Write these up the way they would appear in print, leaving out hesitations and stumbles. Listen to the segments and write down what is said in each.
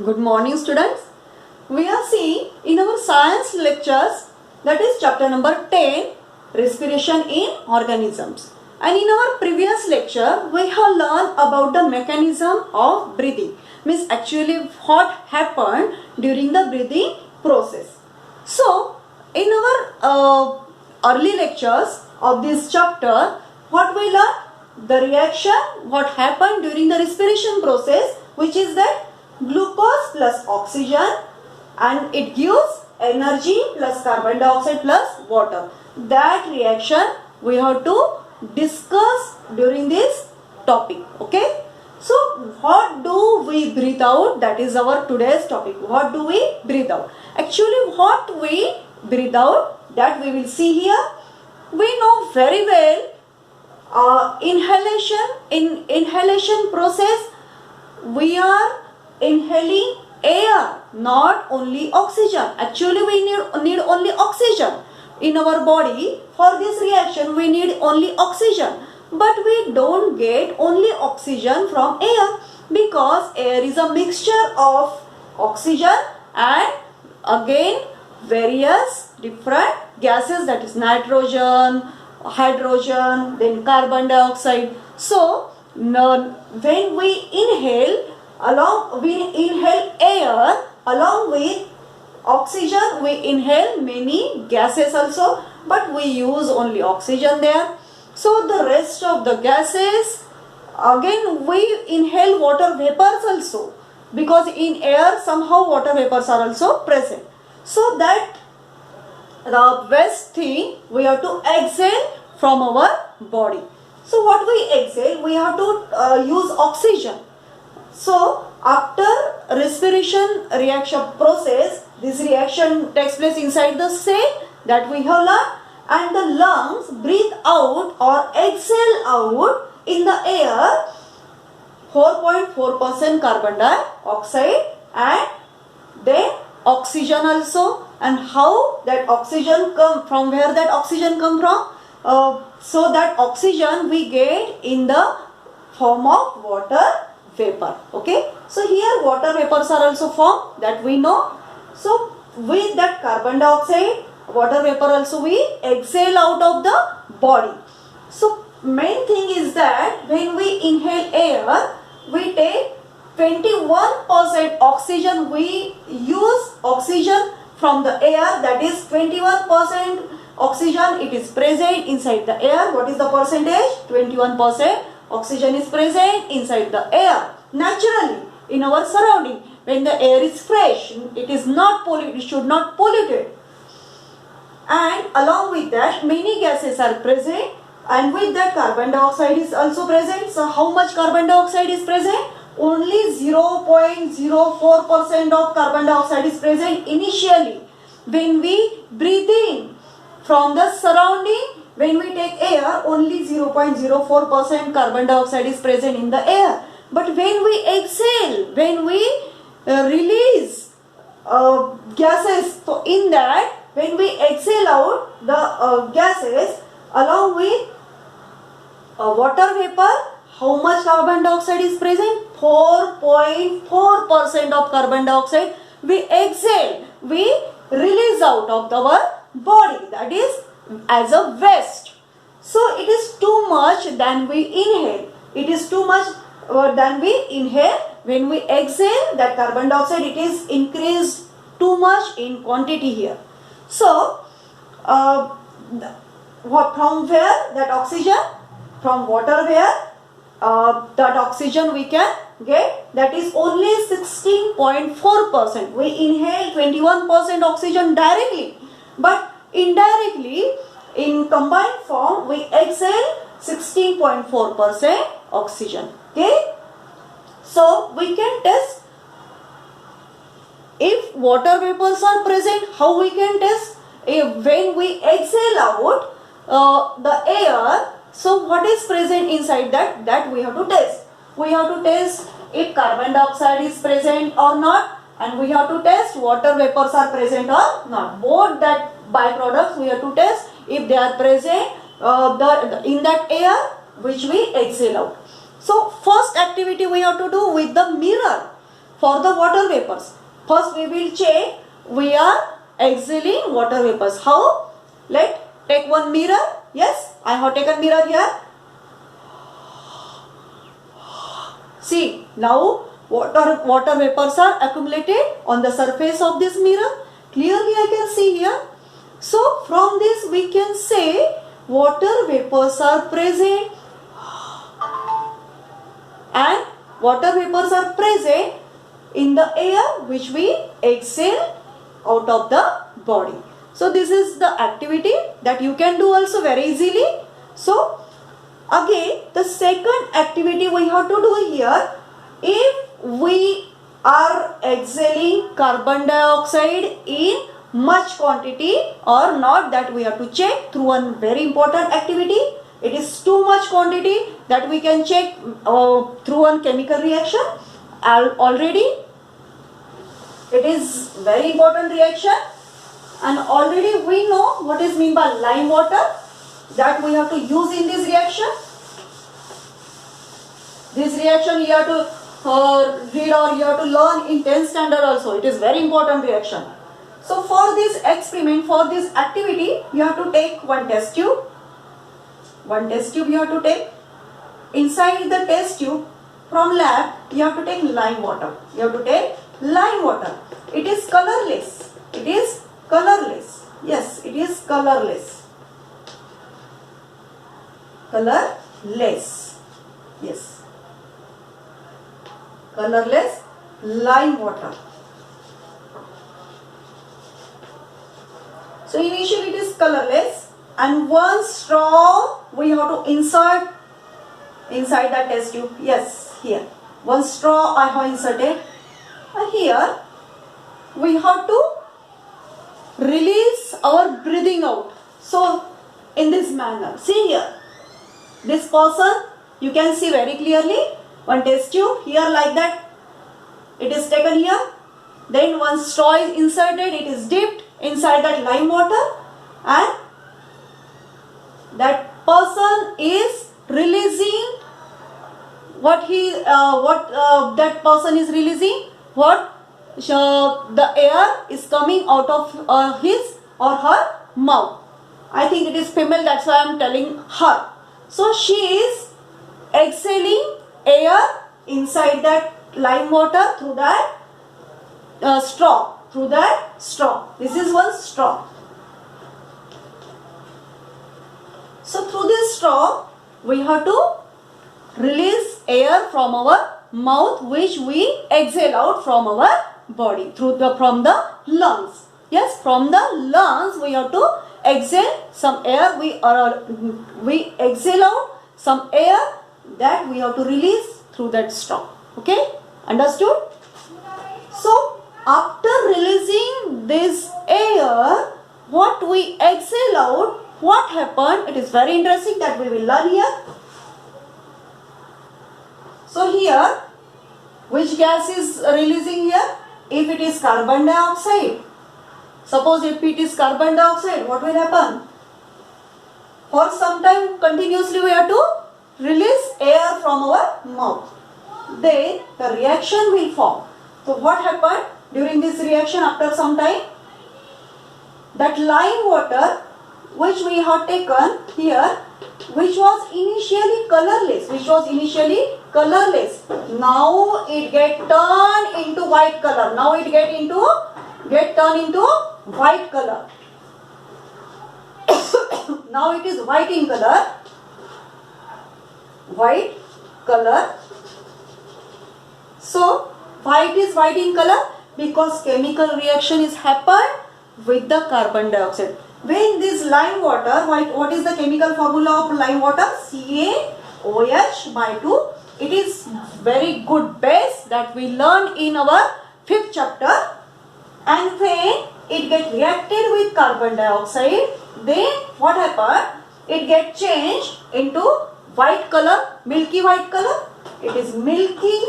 Good morning students. We are seeing in our science lectures, that is chapter number 10, respiration in organisms. And in our previous lecture we have learned about the mechanism of breathing, means actually what happened during the breathing process. So in our early lectures of this chapter, what we learned? The reaction, what happened during the respiration process, which is that glucose plus oxygen, and it gives energy plus carbon dioxide plus water. That reaction we have to discuss during this topic. Okay. So what do we breathe out? That is our today's topic. What do we breathe out? Actually what we breathe out, that we will see here. We know very well inhalation process, we are inhaling air, not only oxygen. Actually we need only oxygen in our body. For this reaction we need only oxygen, but we don't get only oxygen from air, because air is a mixture of oxygen and again various different gases, that is nitrogen, hydrogen, then carbon dioxide. So when we inhale air along with oxygen, we inhale many gases also, but we use only oxygen there. So the rest of the gases, again we inhale water vapors also, because in air somehow water vapors are also present. So that the best thing we have to exhale from our body. So what we exhale, we have to use oxygen. So after respiration reaction process, this reaction takes place inside the cell, that we have learned, and the lungs breathe out or exhale out in the air 4.4% carbon dioxide and then oxygen also. And how that oxygen come from, where that oxygen come from? So that oxygen we get in the form of water vapor. Okay, so here water vapors are also formed, that we know. So with that carbon dioxide, water vapor also we exhale out of the body. So main thing is that when we inhale air, we take 21% oxygen, we use oxygen from the air, that is 21% oxygen it is present inside the air. What is the percentage? 21% oxygen is present inside the air naturally in our surrounding. When the air is fresh, it is not polluted, it should not pollute it. And along with that many gases are present, and with that carbon dioxide is also present. So how much carbon dioxide is present? Only 0.04% of carbon dioxide is present initially when we breathe in from the surrounding. When we take air, only 0.04% carbon dioxide is present in the air. But when we exhale, when we release gases, so in that, when we exhale out the gases along with water vapor, how much carbon dioxide is present? 4.4% of carbon dioxide we exhale, we release out of our body, that is as a waste. So it is too much than we inhale. It is too much than we inhale. When we exhale, that carbon dioxide, it is increased too much in quantity here. So from where that oxygen? From water, where that oxygen we can get, that is only 16.4%. We inhale 21% oxygen directly, but indirectly in combined form we exhale 16.4% oxygen. Okay, so we can test if water vapors are present. How we can test? If when we exhale out the air, so what is present inside that? That we have to test. We have to test if carbon dioxide is present or not, and we have to test water vapors are present or not. Both that byproducts we have to test if they are present in that air which we exhale out. So first activity we have to do with the mirror. for the water vapors. First we will check we are exhaling water vapors. How? Take one mirror. Yes, I have taken mirror here. See, now water vapors are accumulated on the surface of this mirror. Clearly I can see here. So from this we can say water vapors are present, and water vapors are present in the air which we exhale out of the body. So this is the activity that you can do also very easily. So again, the second activity we have to do here, if we are exhaling carbon dioxide in much quantity or not, that we have to check through one very important activity. It is too much quantity, that we can check through one chemical reaction. Already it is very important reaction, and already we know what is meant by lime water, that we have to use in this reaction. This reaction you have to read or you have to learn in 10th standard also. It is very important reaction. So for this experiment, for this activity, you have to take one test tube. One test tube you have to take. Inside the test tube from lab, you have to take lime water. You have to take lime water. It is colorless. It is colorless. Yes, it is colorless. Colorless. Yes. Colorless lime water. So initially it is colorless, and one straw we have to insert inside the test tube. Yes, here. One straw I have inserted, and here we have to release our breathing out. So in this manner, see here, this person you can see very clearly. One test tube here like that, it is taken here. Then one straw is inserted, it is dipped inside that lime water, and that person is releasing that person is releasing the air is coming out of his or her mouth. I think it is female, that's why I am telling her. So she is exhaling air inside that lime water through that straw. This is one straw. So through this straw we have to release air from our mouth, which we exhale out from our body from the lungs. Yes, from the lungs we have to exhale some air. We exhale out some air that we have to release through that straw. Okay, understood? So after releasing this air, what we exhale out, what happened? It is very interesting that we will learn here. So here, which gas is releasing here? If it is carbon dioxide, suppose if it is carbon dioxide, what will happen? For some time continuously we have to release air from our mouth. Then the reaction will form. So what happened during this reaction after some time? That lime water which we have taken here, which was initially colorless, now it get turned into white color. Now it get turned into white color. Now it is white in color. White color. So white is white in color because chemical reaction is happened with the carbon dioxide. When this lime water, what is the chemical formula of lime water? CaOH by 2. It is very good base that we learned in our 5th chapter. And when it get reacted with carbon dioxide, then what happened? It get changed into white color, milky white color. It is milky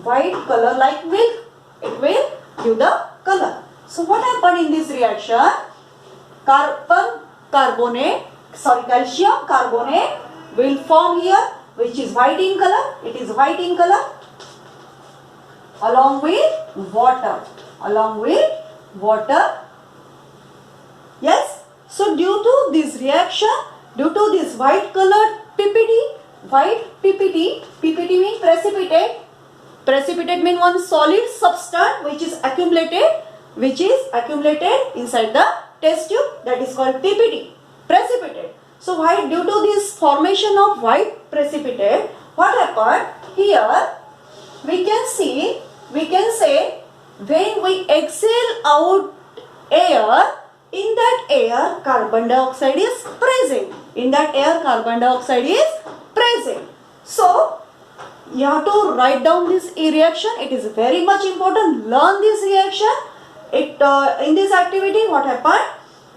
white color like milk. It will give the color. So what happened in this reaction? Calcium carbonate will form here, which is white in color. It is white in color. along with water. Along with water. Yes. So due to this reaction, due to this white colored PPT, PPT means precipitate. Precipitate means one solid substance which is accumulated inside the test tube, that is called PPT, precipitate. So why, due to this formation of white precipitate, what happened here, we can say when we exhale out air, in that air carbon dioxide is present. In that air carbon dioxide is present. So you have to write down this reaction. It is very much important. Learn this reaction. In this activity, what happened?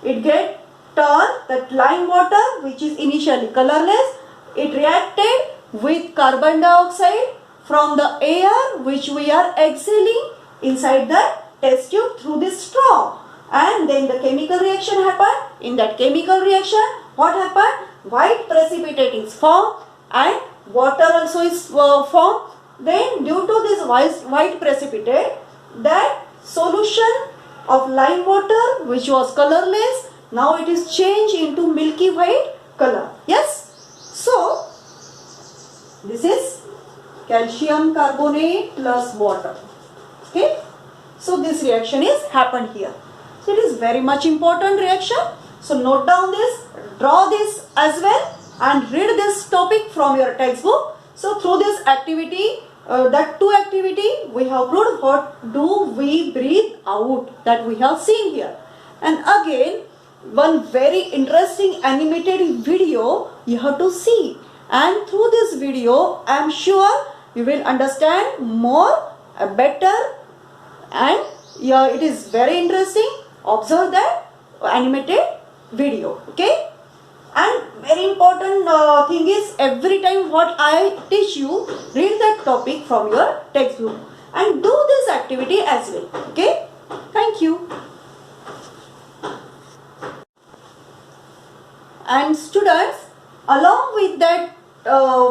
It get turned, that lime water which is initially colorless, it reacted with carbon dioxide from the air which we are exhaling inside the test tube through this straw. And then the chemical reaction happened. In that chemical reaction, what happened? White precipitate is formed and water also is formed. Then due to this white precipitate, that solution of lime water which was colorless, now it is changed into milky white color. Yes. So this is calcium carbonate plus water. Okay. So this reaction is happened here. So it is very much important reaction. So note down this, draw this as well, and read this topic from your textbook. So through this activity, that two activity, we have proved what do we breathe out, that we have seen here. And again, one very interesting animated video you have to see. And through this video, I am sure you will understand more, better, and yeah, it is very interesting. Observe that animated video. Okay. And very important thing is, every time what I teach you, read that topic from your textbook and do this activity as well. Okay. Thank you. And students, along with that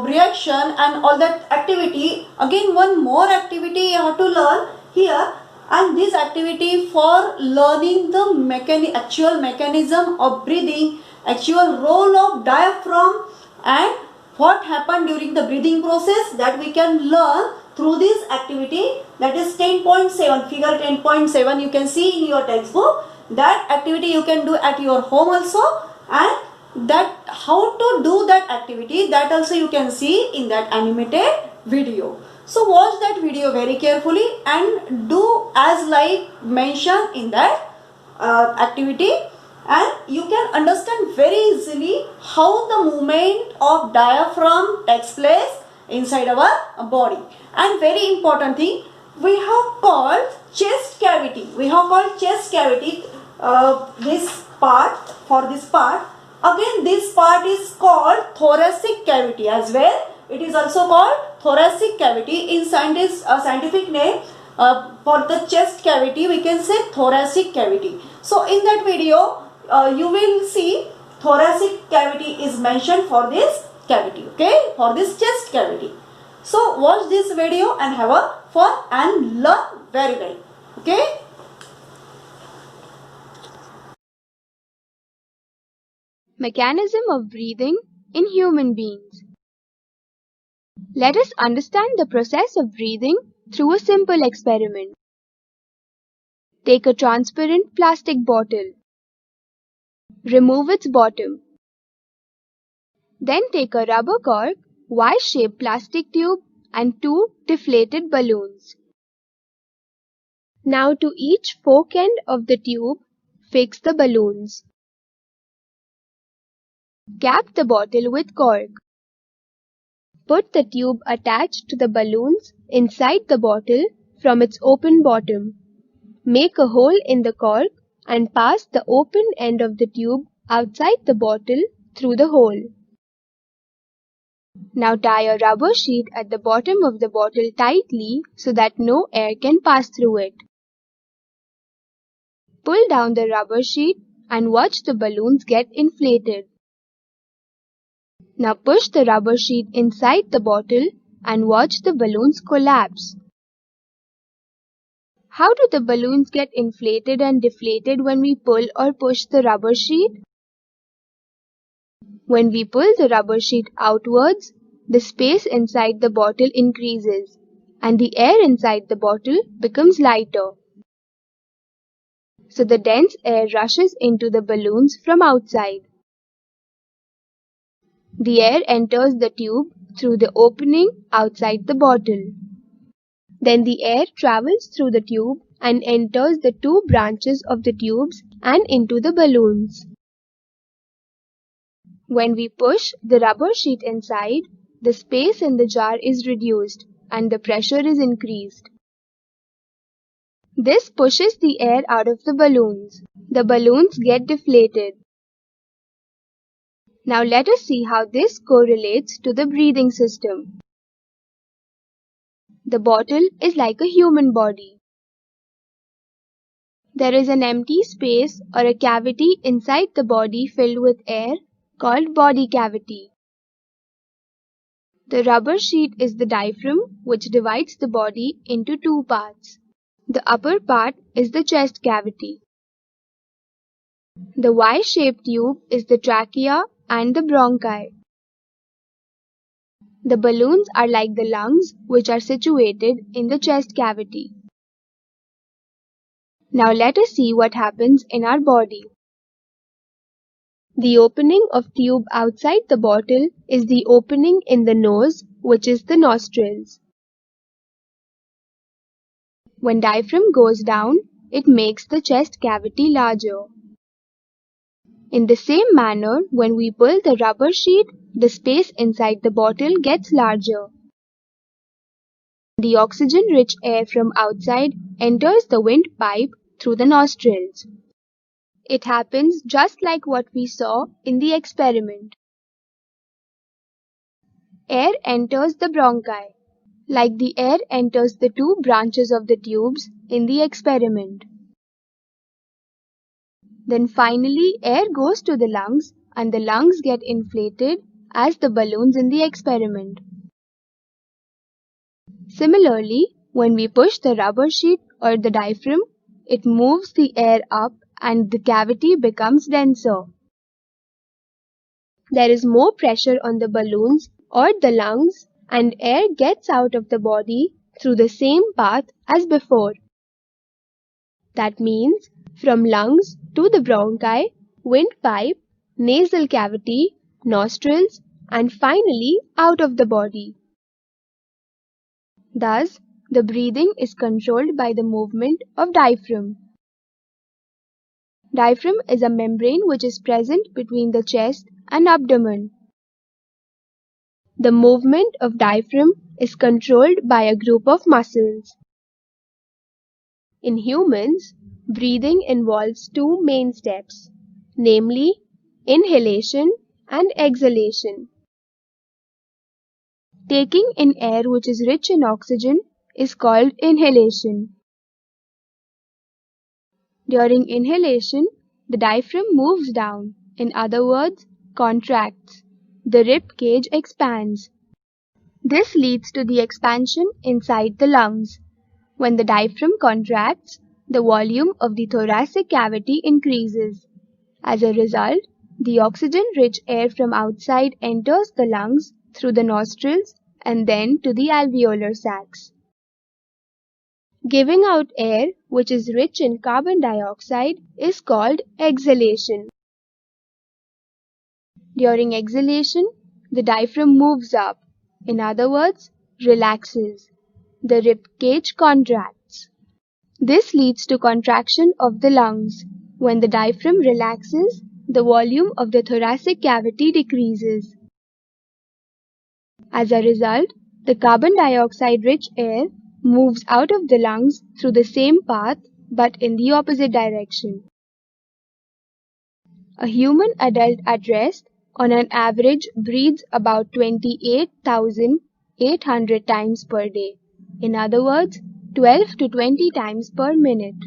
reaction and all that activity, again one more activity you have to learn here. And this activity for learning the actual mechanism of breathing, actual role of diaphragm, and what happened during the breathing process, that we can learn through this activity. That is 10.7, figure 10.7 you can see in your textbook. That activity you can do at your home also, and that how to do that activity, that also you can see in that animated video. So watch that video very carefully and do as like mentioned in that activity, and you can understand very easily how the movement of diaphragm takes place inside our body. And very important thing, we have called chest cavity. We have called chest cavity this part, for this part. Again, this part is called thoracic cavity as well. It is also called thoracic cavity. In scientific name for the chest cavity, we can say thoracic cavity. So in that video, you will see thoracic cavity is mentioned for this cavity. Okay, for this chest cavity. So watch this video and have a fun and learn very well. Okay. Mechanism of breathing in human beings. Let us understand the process of breathing through a simple experiment. Take a transparent plastic bottle. Remove its bottom. Then take a rubber cork, Y-shaped plastic tube, and two deflated balloons. Now to each fork end of the tube, fix the balloons. Cap the bottle with cork. Put the tube attached to the balloons inside the bottle from its open bottom. Make a hole in the cork and pass the open end of the tube outside the bottle through the hole. Now tie a rubber sheet at the bottom of the bottle tightly so that no air can pass through it. Pull down the rubber sheet and watch the balloons get inflated. Now push the rubber sheet inside the bottle and watch the balloons collapse. How do the balloons get inflated and deflated when we pull or push the rubber sheet? When we pull the rubber sheet outwards, the space inside the bottle increases and the air inside the bottle becomes lighter. So the dense air rushes into the balloons from outside. The air enters the tube through the opening outside the bottle. Then the air travels through the tube and enters the two branches of the tubes and into the balloons. When we push the rubber sheet inside, the space in the jar is reduced and the pressure is increased. This pushes the air out of the balloons. The balloons get deflated. Now let us see how this correlates to the breathing system. The bottle is like a human body. There is an empty space or a cavity inside the body filled with air called body cavity. The rubber sheet is the diaphragm which divides the body into two parts. The upper part is the chest cavity. The Y-shaped tube is the trachea and the bronchi. The balloons are like the lungs which are situated in the chest cavity. Now let us see what happens in our body. The opening of tube outside the bottle is the opening in the nose, which is the nostrils. When diaphragm goes down, it makes the chest cavity larger. In the same manner, when we pull the rubber sheet, the space inside the bottle gets larger. The oxygen-rich air from outside enters the windpipe through the nostrils. It happens just like what we saw in the experiment. Air enters the bronchi, like the air enters the two branches of the tubes in the experiment. Then finally, air goes to the lungs and the lungs get inflated as the balloons in the experiment. Similarly, when we push the rubber sheet or the diaphragm, it moves the air up and the cavity becomes denser. There is more pressure on the balloons or the lungs and air gets out of the body through the same path as before. That means from lungs to the bronchi, windpipe, nasal cavity, nostrils, and finally out of the body. Thus, the breathing is controlled by the movement of diaphragm. Diaphragm is a membrane which is present between the chest and abdomen. The movement of diaphragm is controlled by a group of muscles. In humans, breathing involves two main steps, namely inhalation and exhalation. Taking in air which is rich in oxygen is called inhalation. During inhalation, the diaphragm moves down, in other words, contracts. The rib cage expands. This leads to the expansion inside the lungs. When the diaphragm contracts, the volume of the thoracic cavity increases. As a result, the oxygen-rich air from outside enters the lungs through the nostrils and then to the alveolar sacs. Giving out air which is rich in carbon dioxide is called exhalation. During exhalation, the diaphragm moves up, in other words, relaxes. The rib cage contracts. This leads to contraction of the lungs. When the diaphragm relaxes, the volume of the thoracic cavity decreases. As a result, the carbon dioxide-rich air moves out of the lungs through the same path but in the opposite direction. A human adult at rest on an average breathes about 28,800 times per day. In other words, 12 to 20 times per minute.